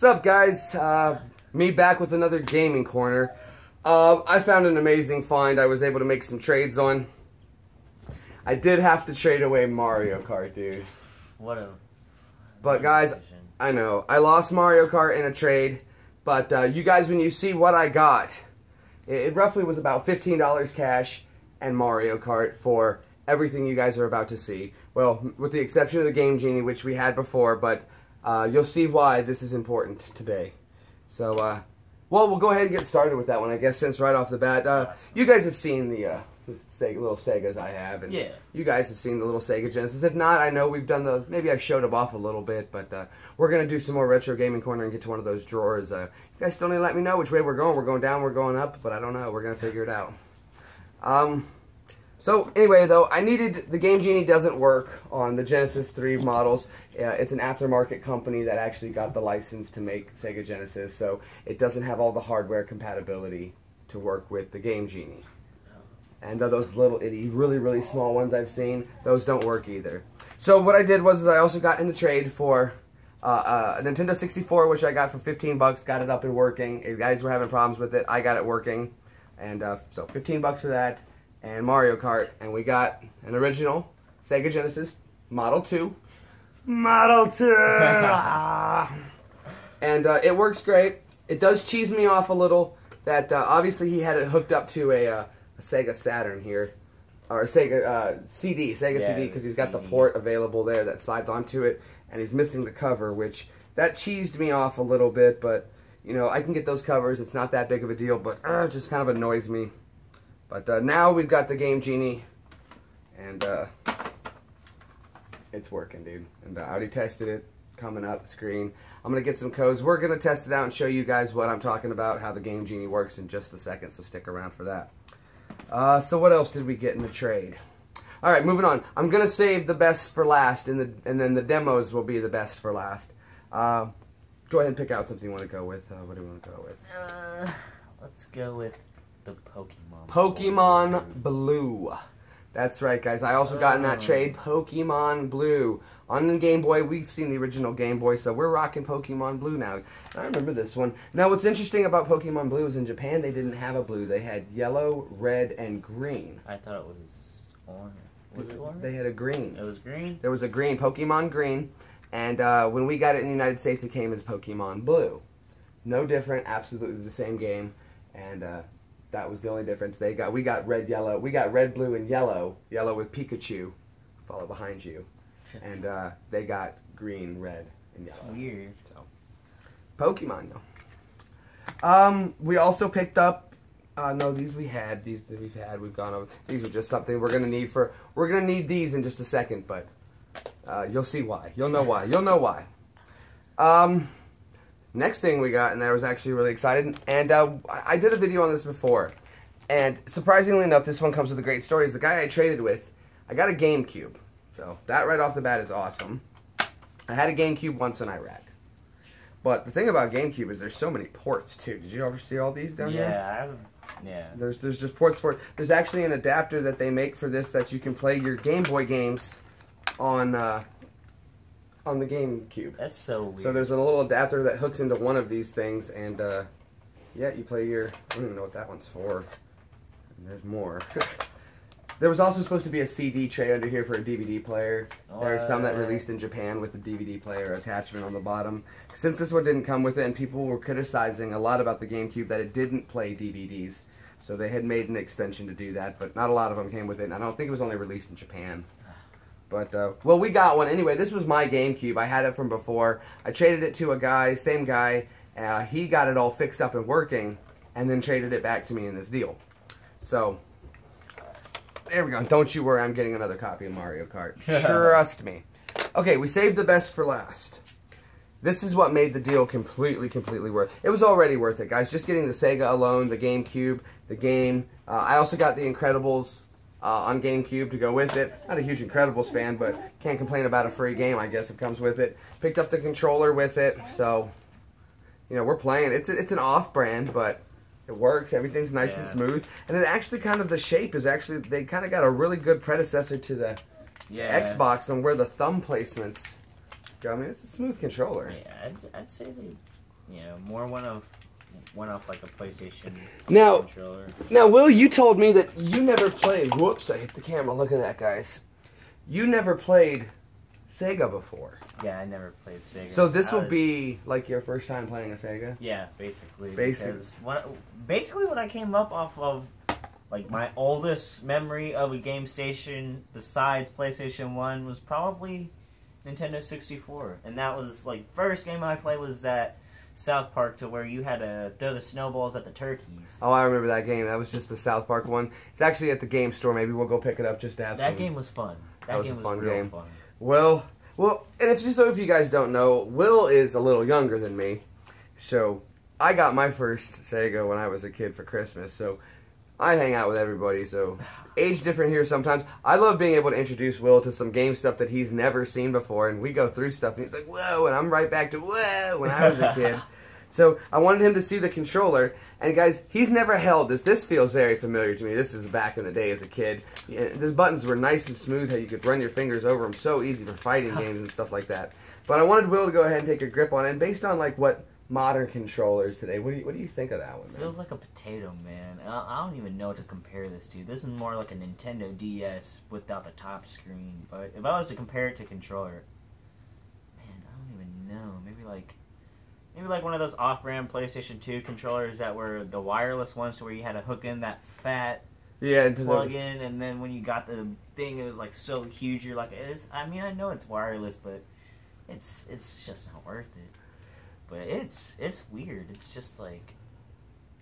What's up, guys? Me back with another gaming corner. I found an amazing find I was able to make some trades on. I did have to trade away Mario Kart, dude. But guys, I know, I lost Mario Kart in a trade, but you guys, when you see what I got, it roughly was about $15 cash and Mario Kart for everything you guys are about to see. Well, with the exception of the Game Genie, which we had before, but you'll see why this is important today. So, well, we'll go ahead and get started with that one, I guess, since right off the bat. You guys have seen the little Segas I have, and yeah, you guys have seen the little Sega Genesis. If not, I know we've done those. Maybe I showed them off a little bit, but we're going to do some more Retro Gaming Corner and get to one of those drawers. You guys still need to let me know which way we're going. We're going down, we're going up, but I don't know. We're going to figure it out. So anyway, though, the Game Genie doesn't work on the Genesis 3 models. It's an aftermarket company that actually got the license to make Sega Genesis, so it doesn't have all the hardware compatibility to work with the Game Genie. And those little itty, really small ones I've seen, those don't work either. So what I did was I also got in the trade for a Nintendo 64, which I got for 15 bucks, got it up and working. If you guys were having problems with it, I got it working. And so 15 bucks for that. And Mario Kart, and we got an original Sega Genesis Model 2. Model 2! And it works great. It does cheese me off a little that obviously he had it hooked up to a Sega Saturn here. Or a Sega CD, CD, because he's got the port available there that slides onto it, and he's missing the cover, which that cheesed me off a little bit, but you know, I can get those covers. It's not that big of a deal, but it just kind of annoys me. But now we've got the Game Genie, and it's working, dude. And I already tested it, coming up screen. I'm going to get some codes. We're going to test it out and show you guys what I'm talking about, how the Game Genie works in just a second, so stick around for that. So what else did we get in the trade? Alright, moving on. I'm going to save the best for last, and then the demos will be the best for last. Go ahead and pick out something you want to go with. What do you want to go with? Let's go with the Pokemon. Pokemon Blue. That's right, guys. I also got in that trade Pokemon Blue. On the Game Boy, we've seen the original Game Boy, so we're rocking Pokemon Blue now. I remember this one. Now, what's interesting about Pokemon Blue is in Japan, they didn't have a blue. They had yellow, red, and green. I thought it was orange. Was it orange? They had a green. It was green? There was a green, Pokemon Green. And when we got it in the United States, it came as Pokemon Blue. No different, absolutely the same game. And that was the only difference. We got red, yellow. We got red, blue, and yellow. Yellow with Pikachu, follow behind you, and they got green, red, and yellow. That's weird. So, Pokemon, though. We also picked up. No, these we had. These that we've had. We've gone over. These are just something we're gonna need for. We're gonna need these in just a second, but you'll see why. You'll know why. You'll know why. Next thing we got, and I was actually really excited, and I did a video on this before, and surprisingly enough, this one comes with a great story. Is the guy I traded with, I got a Gamecube, so that right off the bat is awesome. I had a Gamecube once in Iraq, but the thing about Gamecube is there's so many ports too. Did you ever see all these down here? Yeah. There's just ports for it. There's actually an adapter that they make for this that you can play your Game Boy games on the GameCube. That's so weird. So there's a little adapter that hooks into one of these things, and yeah, you play your. I don't even know what that one's for. And there's more. There was also supposed to be a CD tray under here for a DVD player. There are some that released in Japan with a DVD player attachment on the bottom. Since this one didn't come with it, and people were criticizing a lot about the GameCube that it didn't play DVDs, so they had made an extension to do that, but not a lot of them came with it, and I don't think it was only released in Japan. But, well, we got one. Anyway, this was my GameCube. I had it from before. I traded it to a guy, same guy. He got it all fixed up and working, and then traded it back to me in this deal. So, there we go. Don't you worry, I'm getting another copy of Mario Kart. Trust me. Okay, we saved the best for last. This is what made the deal completely worth it. It was already worth it, guys. Just getting the Sega alone, the GameCube, the game. I also got the Incredibles on GameCube to go with it. Not a huge Incredibles fan, but can't complain about a free game, I guess, it comes with it. Picked up the controller with it, so, you know, we're playing. It's an off-brand, but it works. Everything's nice and smooth. And it actually kind of, the shape is actually, they kind of got a really good predecessor to the Xbox on where the thumb placements go. I mean, it's a smooth controller. Yeah, I'd say they more went off like a PlayStation controller. Now, Will, you told me that you never played. Whoops! I hit the camera. Look at that, guys. You never played Sega before. Yeah, I never played Sega. So this will be like your first time playing a Sega? Yeah, basically. Because basically what I came up off of, like my oldest memory of a game station besides PlayStation 1 was probably Nintendo 64. And that was like first game I played was that South Park to where you had to throw the snowballs at the turkeys. Oh, I remember that game. That was just the South Park one. It's actually at the game store. Maybe we'll go pick it up just to have that game was fun. That was a fun game. Fun. Well, and if you guys don't know, Will is a little younger than me. So I got my first Sega when I was a kid for Christmas. So I hang out with everybody. So age different here sometimes. I love being able to introduce Will to some game stuff that he's never seen before. And we go through stuff and he's like, whoa. And I'm right back to whoa when I was a kid. So I wanted him to see the controller. And guys, he's never held this. This feels very familiar to me. This is back in the day as a kid. The buttons were nice and smooth, how you could run your fingers over them. So easy for fighting games and stuff like that. But I wanted Will to go ahead and take a grip on it. And based on like what modern controllers today, what do you think of that one, man? Feels like a potato, man. I don't even know what to compare this to. This is more like a Nintendo DS without the top screen. But if I was to compare it to controller, man, I don't even know. Maybe like one of those off-brand PlayStation 2 controllers that were the wireless ones to where you had to hook in that fat plug-in, and then when you got the thing, it was like so huge. You're like, I know it's wireless, but it's just not worth it. But it's weird. It's just like...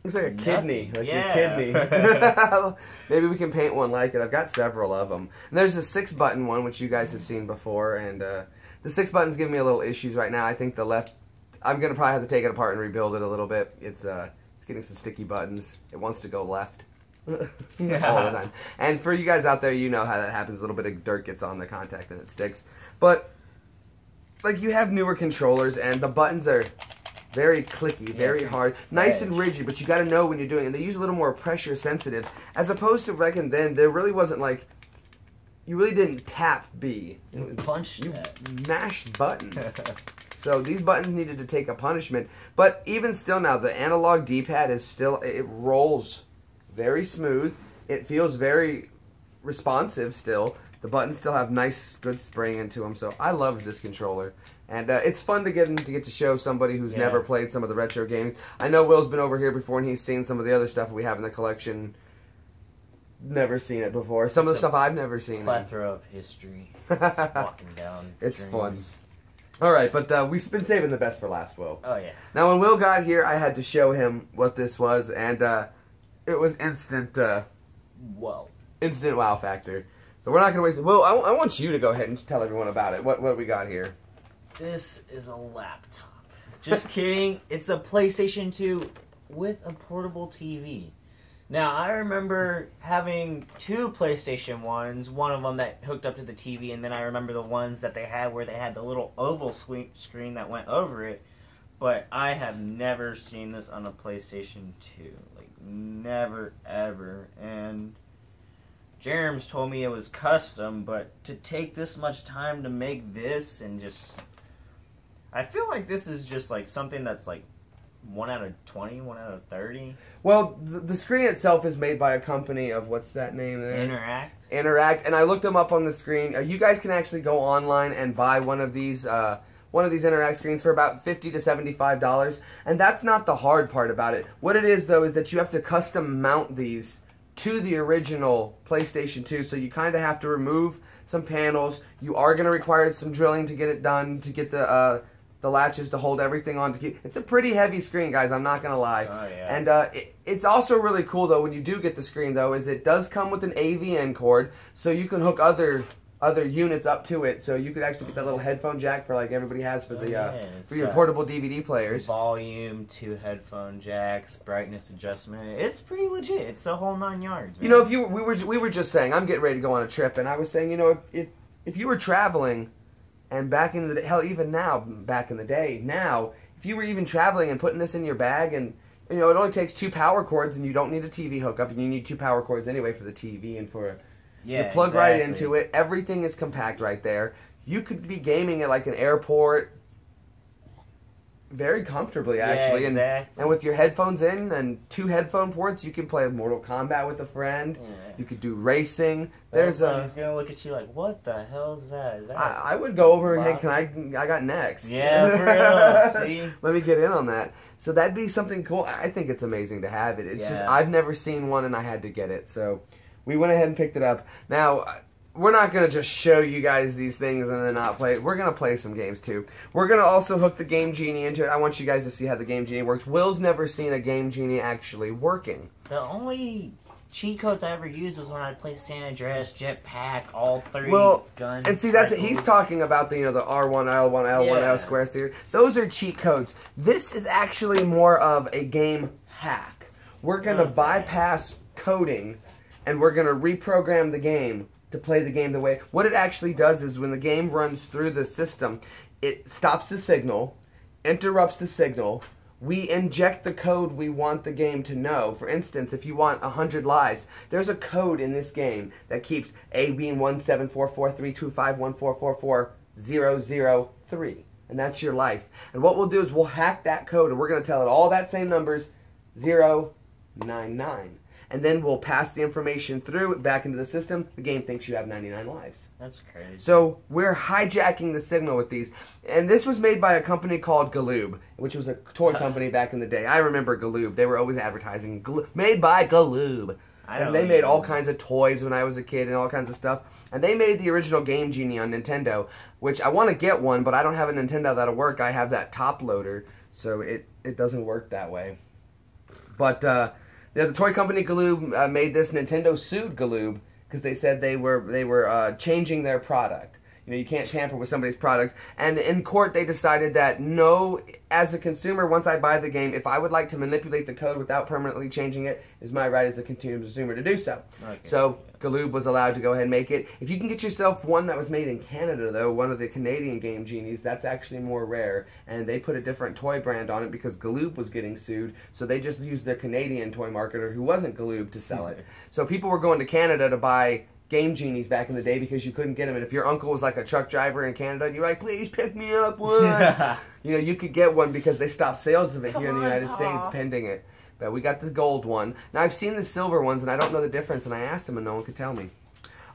It's like a kidney. Like yeah. your kidney. Maybe we can paint one like it. I've got several of them. And there's a 6-button one, which you guys have seen before, and the 6 buttons give me a little issues right now. I think the left... I'm going to probably have to take it apart and rebuild it a little bit. It's getting some sticky buttons. It wants to go left all the time. And for you guys out there, you know how that happens. A little bit of dirt gets on the contact and it sticks. But, like, you have newer controllers, and the buttons are very clicky, very hard, nice and rigid, but you got to know when you're doing it. And they use a little more pressure sensitive, as opposed to back then, there really wasn't, like, you really didn't tap B. You punched You mashed buttons. So these buttons needed to take a punishment. But even still now, the analog D-pad is still, it rolls very smooth. It feels very responsive still. The buttons still have nice, good spring into them. So I love this controller. And it's fun to get to show somebody who's never played some of the retro games. I know Will's been over here before and he's seen some of the other stuff we have in the collection. Never seen it before. Some of the stuff I've never seen. Plethora of history. It's walking down. It's fun. All right, but we've been saving the best for last, Will. Oh, yeah. Now, when Will got here, I had to show him what this was, and it was instant wow factor. So we're not going to waste it. Will, I want you to go ahead and tell everyone about it. What we got here? This is a laptop. Just kidding. It's a PlayStation 2 with a portable TV. Now, I remember having 2 PlayStation 1s, one of them that hooked up to the TV, and then I remember the ones that they had where they had the little oval screen that went over it, but I have never seen this on a PlayStation 2. Like, never, ever. And Jerem's told me it was custom, but to take this much time to make this and just... I feel like this is just like something that's like 1 out of 20, 1 out of 30. Well, the screen itself is made by a company of, what's that name there? Interact. And I looked them up on the screen. You guys can actually go online and buy one of these Interact screens for about $50 to $75. And that's not the hard part about it. What it is, though, is that you have to custom mount these to the original PlayStation 2. So you kind of have to remove some panels. You are going to require some drilling to get it done, to get the latches to hold everything on. It's a pretty heavy screen, guys. I'm not going to lie. Oh, yeah. And it's also really cool, though, when you do get the screen, though, is it does come with an AVN cord, so you can hook other units up to it. So you could actually get that little headphone jack for like everybody has for for your portable DVD players. Volume, 2 headphone jacks, brightness adjustment. It's pretty legit. It's the whole 9 yards. Man. You know, we were just saying, I'm getting ready to go on a trip, and I was saying, you know, if you were traveling. And back in the hell, even now, back in the day, now, if you were even traveling and putting this in your bag, and you know, it only takes 2 power cords, and you don't need a TV hookup, and you need 2 power cords anyway for the TV and for you plug right into it. Everything is compact right there. You could be gaming at like an airport. very comfortably, actually. Yeah, exactly. And with your headphones in and 2 headphone ports, you can play Mortal Kombat with a friend. Yeah. You could do racing. He's gonna look at you like, what the hell is that? Is that I would go over and, hey, I got next. Yeah, for real. See? Let me get in on that. So that'd be something cool. I think it's amazing to have it. It's just, I've never seen one and I had to get it. So we went ahead and picked it up. Now, we're not going to just show you guys these things and then not play it. We're going to play some games too. We're going to also hook the Game Genie into it. I want you guys to see how the Game Genie works. Will's never seen a Game Genie actually working. The only cheat codes I ever used was when I played San Andreas, Jetpack, all 3 guns. And see, that's it. He's talking about the, the R1, L1, L1, L square theory. Those are cheat codes. This is actually more of a game hack. We're going to bypass coding and we're going to reprogram the game to play the game the way. What it actually does is when the game runs through the system, it stops the signal, interrupts the signal. We inject the code we want the game to know. For instance, if you want 100 lives, there's a code in this game that keeps A being 174432514444003. And that's your life. And what we'll do is we'll hack that code and we're going to tell it all that same numbers, 099. And then we'll pass the information through back into the system. The game thinks you have 99 lives. That's crazy. So we're hijacking the signal with these. And this was made by a company called Galoob, which was a toy company back in the day. I remember Galoob. They were always advertising. Made by Galoob. And they made all kinds of toys when I was a kid and all kinds of stuff. And they made the original Game Genie on Nintendo, which I want to get one, but I don't have a Nintendo that'll work. I have that top loader, so it doesn't work that way. But the toy company Galoob made this. Nintendo sued Galoob because they said they were changing their product. You can't tamper with somebody's product. And in court, they decided that no, as a consumer, once I buy the game, if I would like to manipulate the code without permanently changing it, it's my right as the consumer to do so. Okay. So Galoob was allowed to go ahead and make it. If you can get yourself one that was made in Canada, though, one of the Canadian Game Genies, that's actually more rare. And they put a different toy brand on it because Galoob was getting sued. So they just used their Canadian toy marketer, who wasn't Galoob, to sell it. So people were going to Canada to buy Game Genies back in the day because you couldn't get them. And if your uncle was like a truck driver in Canada, and you're like, please pick me up one. You could get one because they stopped sales of it here in the United States pending it. But we got the gold one. Now, I've seen the silver ones, and I don't know the difference, and I asked them, and no one could tell me.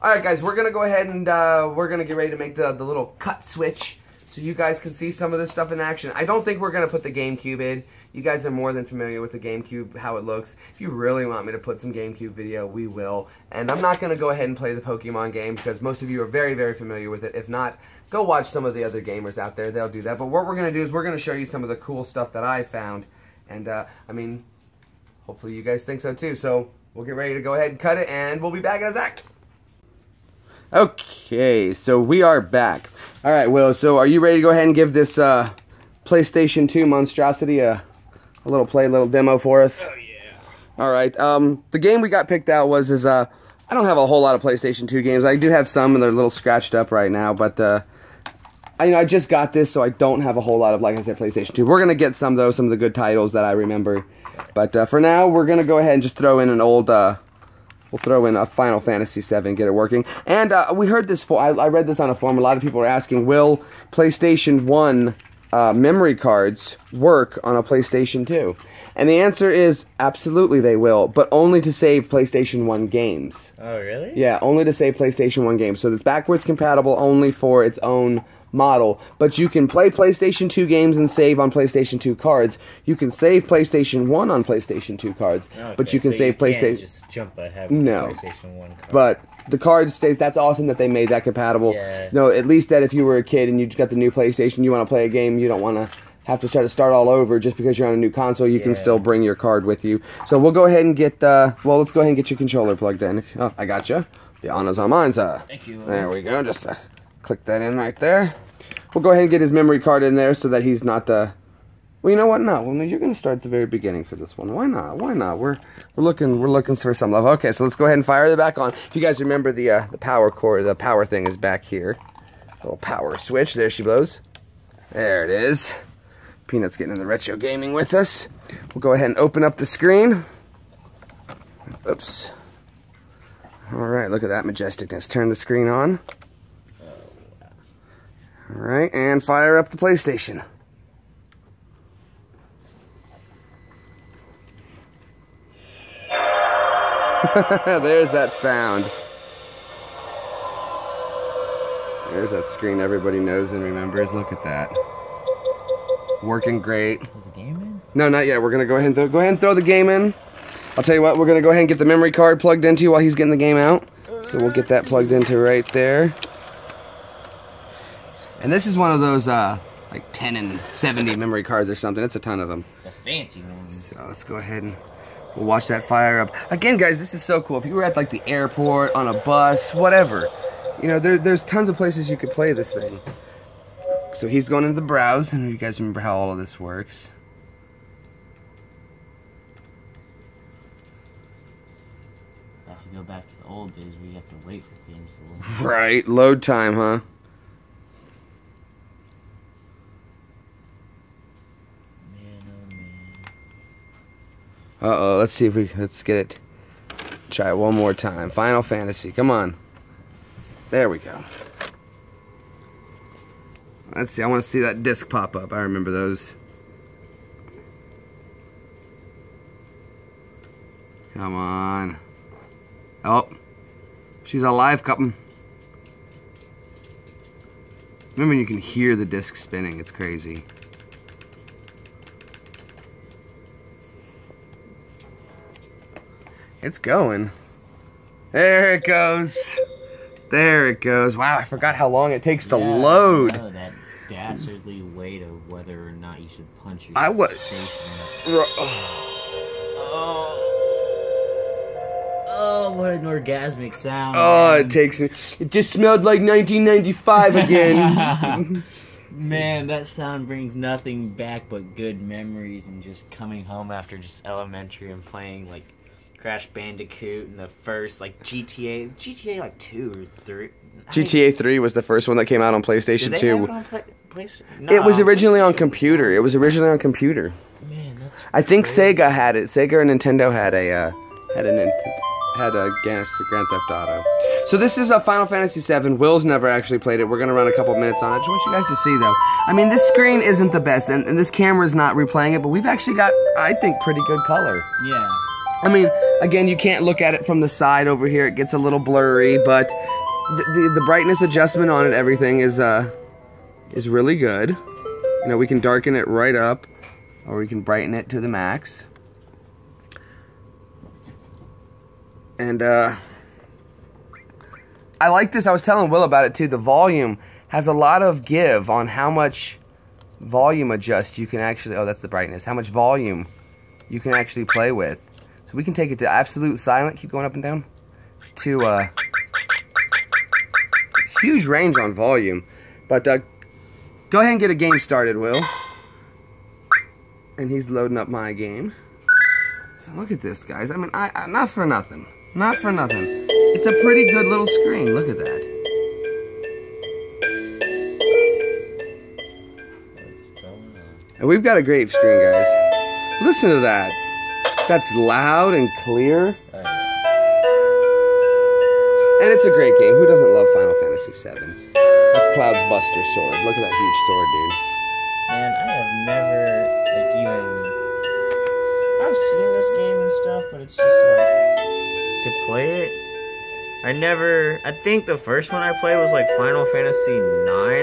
All right, guys, we're going to go ahead and we're going to get ready to make the little cut switch so you guys can see some of this stuff in action. I don't think we're going to put the Gamecube in. You guys are more than familiar with the Gamecube, how it looks. If you really want me to put some Gamecube video, we will. And I'm not going to go ahead and play the Pokemon game because most of you are very, very familiar with it. If not, go watch some of the other gamers out there. They'll do that. But what we're going to do is we're going to show you some of the cool stuff that I found. And, I mean, hopefully you guys think so too. So we'll get ready to go ahead and cut it, and we'll be back in a sec. Okay, so we are back. All right, Will, so are you ready to go ahead and give this PlayStation 2 monstrosity a little demo for us? Oh, yeah. All right, the game we got picked out was I don't have a whole lot of PlayStation 2 games. I do have some, and they're a little scratched up right now, but I just got this, so I don't have a whole lot of, like I said, PlayStation 2. We're going to get some, though, some of the good titles that I remember. But for now, we're going to go ahead and just throw in an old, we'll throw in a Final Fantasy VII and get it working. And we heard this, I read this on a forum. A lot of people are asking, will PlayStation 1 memory cards work on a PlayStation 2? And the answer is absolutely they will, but only to save PlayStation 1 games. Oh, really? Yeah, only to save PlayStation 1 games. So it's backwards compatible only for its own model, but you can play PlayStation 2 games and save on PlayStation 2 cards. You can save PlayStation 1 on PlayStation 2 cards, but you can save PlayStation... just jump ahead with the PlayStation 1 card. But the card stays... That's awesome that they made that compatible. Yeah. No, at least that if you were a kid and you got the new PlayStation, you want to play a game, you don't want to have to try to start all over just because you're on a new console. You can still bring your card with you. So we'll go ahead and get... well, let's go ahead and get your controller plugged in. Oh, I got you. The honor's on mine, sir. Thank you. There we go. Just click that in right there. We'll go ahead and get his memory card in there so that he's not well, you know what? No, well, you're going to start at the very beginning for this one. Why not? Why not? We're looking for some love. Okay, so let's go ahead and fire it back on. If you guys remember, the power cord, the power thing is back here. Little power switch. There she blows. There it is. Peanut's getting in the retro gaming with us. We'll go ahead and open up the screen. Oops. All right, look at that majesticness. Turn the screen on. Alright, and fire up the PlayStation. There's that sound. There's that screen everybody knows and remembers. Look at that. Working great. Is the game in? No, not yet. We're gonna go ahead and throw the game in. I'll tell you what, we're gonna go ahead and get the memory card plugged into while he's getting the game out. So we'll get that plugged into right there. And this is one of those like 10 and 70 memory cards or something. It's a ton of them. The fancy ones. So let's go ahead and we'll watch that fire up. Again, guys, this is so cool. If you were at like the airport, on a bus, whatever, you know, there's tons of places you could play this thing. So he's going into the browse, and you guys remember how all of this works. If you go back to the old days where you have to wait for games to load. Right, load time, huh? Uh-oh, let's see if let's get it. Try it one more time. Final Fantasy, come on. There we go. Let's see, I want to see that disc pop up. I remember those. Come on. Oh, she's alive, couple. Remember, you can hear the disc spinning. It's crazy. It's going. There it goes. There it goes. Wow, I forgot how long it takes to load. I know that dastardly weight of whether or not you should punch your station. Oh, what an orgasmic sound. Oh, man. it just smelled like 1995 again. Man, that sound brings nothing back but good memories and just coming home after just elementary and playing like Crash Bandicoot and the first like GTA like 2 or 3. GTA 3 was the first one that came out on PlayStation 2. Did they have it on PlayStation? No, it was originally on computer. It was originally on computer. Man, that's I think crazy. Sega had it. Sega or Nintendo had a Grand Theft Auto. So this is a Final Fantasy VII. Will's never actually played it. We're gonna run a couple minutes on it. I just want you guys to see though. I mean, this screen isn't the best, and this camera is not replaying it, but we've actually got, I think, pretty good color. Yeah. I mean, again, you can't look at it from the side over here. It gets a little blurry, but the brightness adjustment on it, everything is really good. You know, we can darken it right up, or we can brighten it to the max. And I like this. I was telling Will about it too. The volume has a lot of give on how much volume adjust you can actually. Oh, that's the brightness. How much volume you can actually play with. So we can take it to absolute silent. Keep going up and down. To huge range on volume. But go ahead and get a game started, Will. And he's loading up my game. So look at this, guys. I mean, I not for nothing. Not for nothing. It's a pretty good little screen. Look at that. What's going on? And we've got a great screen, guys. Listen to that. That's loud and clear. Oh, yeah. And it's a great game. Who doesn't love Final Fantasy VII? That's Cloud's Buster sword. Look at that huge sword, dude. Man, I have never, like, I've seen this game and stuff, but it's just like, to play it, I think the first one I played was like Final Fantasy 9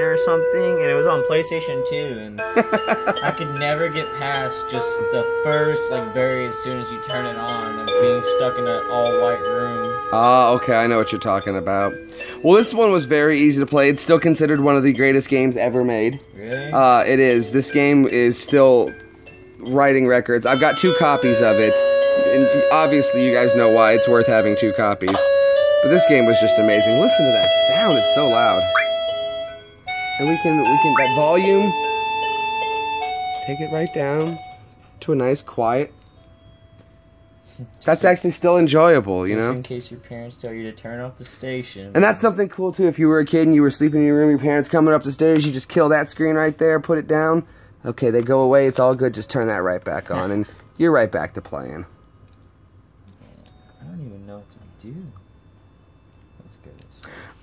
or something, and it was on PlayStation 2, and I could never get past just the first, like, very as soon as you turn it on, and being stuck in an all-white room. Oh, okay, I know what you're talking about. Well, this one was very easy to play. It's still considered one of the greatest games ever made. Really? It is. This game is still writing records. I've got 2 copies of it, and obviously you guys know why it's worth having 2 copies. But this game was just amazing. Listen to that sound, it's so loud. And we can that volume, take it right down to a nice quiet. That's actually still enjoyable, you know? Just in case your parents tell you to turn off the station. And that's something cool too. If you were a kid and you were sleeping in your room, your parents coming up the stairs, you just kill that screen right there, put it down. Okay, they go away, it's all good, just turn that right back on, and you're right back to playing. I don't even know what to do. That's good.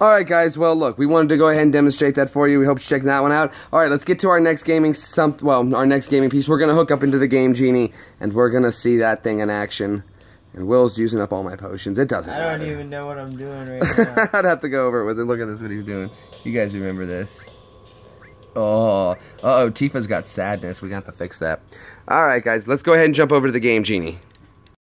Alright guys, well look, we wanted to go ahead and demonstrate that for you. We hope you check that one out. Alright, let's get to our next gaming our next gaming piece. We're going to hook up into the Game Genie, and we're going to see that thing in action. And Will's using up all my potions. It doesn't matter. I don't even know what I'm doing right now. I'd have to go over it with him. Look at this, what he's doing. You guys remember this. Oh. Uh-oh, Tifa's got sadness. We got to fix that. All right, guys. Let's go ahead and jump over to the game, Genie.